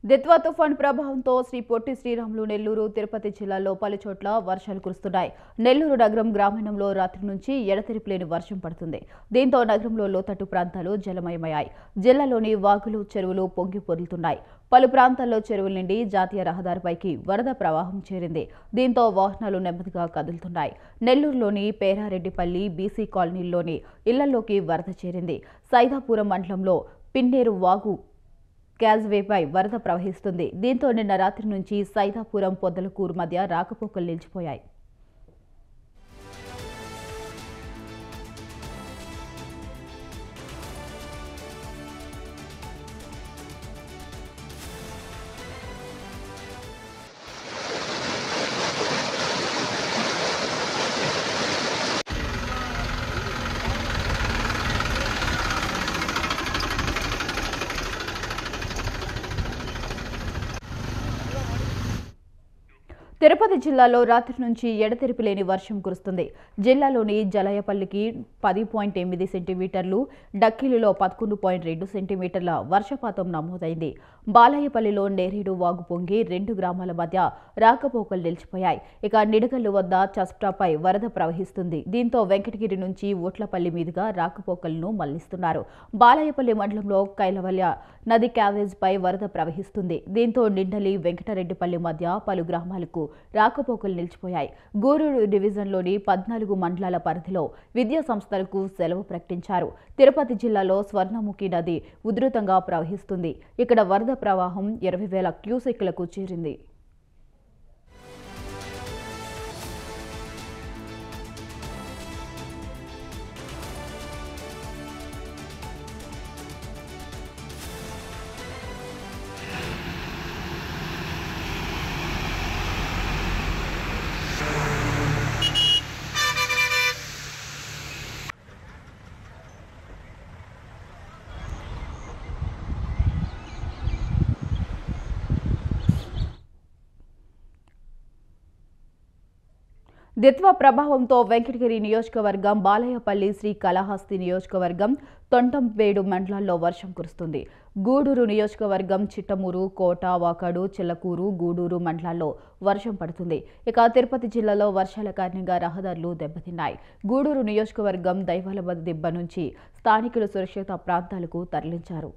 దిత్వా తుఫాన్ ప్రభావంతో శ్రీ పొట్టి శ్రీరాములు నెల్లూరు తిరుపతి జిల్లాల్లో పలుచోట్ల వర్షాలు కురుస్తున్నాయి. నెల్లూరు నగరం గ్రామీణంలో రాత్రి నుంచి ఎడతెరిపిలేని వర్షం పడుతుంది. దీంతో నగరంలో లోతట్టు ప్రాంతాలు జలమయమయ్యాయి. జిల్లాలోని వాగులు, చెరువులు పొంగి పొర్లుతున్నాయి. పలు ప్రాంతాల్లో చెరువుల నుండి జాతీయ రహదారిపైకి వరద ప్రవాహం చేరింది. దీంతో వాహనాలు నెమ్మదిగా కదులుతున్నాయి. నెల్లూరులోని పేరారెడ్డిపల్లి బీసీ కాలనీల్లోని ఇళ్లలోకి వరద చేరింది. సైదాపురం మండలంలో పిన్నేరు వాగు క్యాజ్వేపై వరద ప్రవహిస్తుంది. దీంతో నిన్న రాత్రి నుంచి సైదాపురం పొద్దలకూరు మధ్య రాకపోకలు నిలిచిపోయాయి. తిరుపతి జిల్లాలో రాత్రి నుంచి ఎడతెరిపిలేని వర్షం కురుస్తుంది. జిల్లాలోని జలయపల్లికి 10.8 సెంటీమీటర్లు, డక్కిలిలో 11.2 సెంటీమీటర్ల వర్షపాతం నమోదైంది. బాలయ్యపల్లిలో నేరేడు వాగు పొంగి 2 గ్రామాల మధ్య రాకపోకలు నిలిచిపోయాయి. ఇక నిడగల్లు వద్ద చస్టాపై వరద ప్రవహిస్తుంది. దీంతో వెంకటగిరి నుంచి ఓట్లపల్లి మీదుగా రాకపోకలను మళ్లిస్తున్నారు. బాలయ్యపల్లి మండలంలో కైలవల్య నది క్యావేజ్పై వరద ప్రవహిస్తుంది. దీంతో నిండలి, వెంకటరెడ్డిపల్లి మధ్య పలు గ్రామాలకు రాకపోకలు నిలిచిపోయాయి. గూడూరు డివిజన్లోని 14 మండలాల పరిధిలో విద్యా సంస్థలకు సెలవు ప్రకటించారు. తిరుపతి జిల్లాలో స్వర్ణముఖి నది ఉధృతంగా ప్రవహిస్తుంది. ఇక్కడ వరద ప్రవాహం 20,000 క్యూసెక్కులకు చేరింది. దిత్వా ప్రభావంతో వెంకటగిరి నియోజకవర్గం, బాలయ్యపల్లి, శ్రీకాళహస్తి నియోజకవర్గం, తొండంబేడు మండలాల్లో వర్షం కురుస్తుంది. గూడూరు నియోజకవర్గం, చిట్టమూరు, కోట, వాకాడు, చిల్లకూరు, గూడూరు మండలాల్లో వర్షం పడుతుంది. ఇక తిరుపతి జిల్లాలో వర్షాల కారణంగా రహదారులు దెబ్బతిన్నాయి. గూడూరు నియోజకవర్గం దైవాలబ దిబ్బ నుంచి స్థానికులు సురక్షిత ప్రాంతాలకు తరలించారు.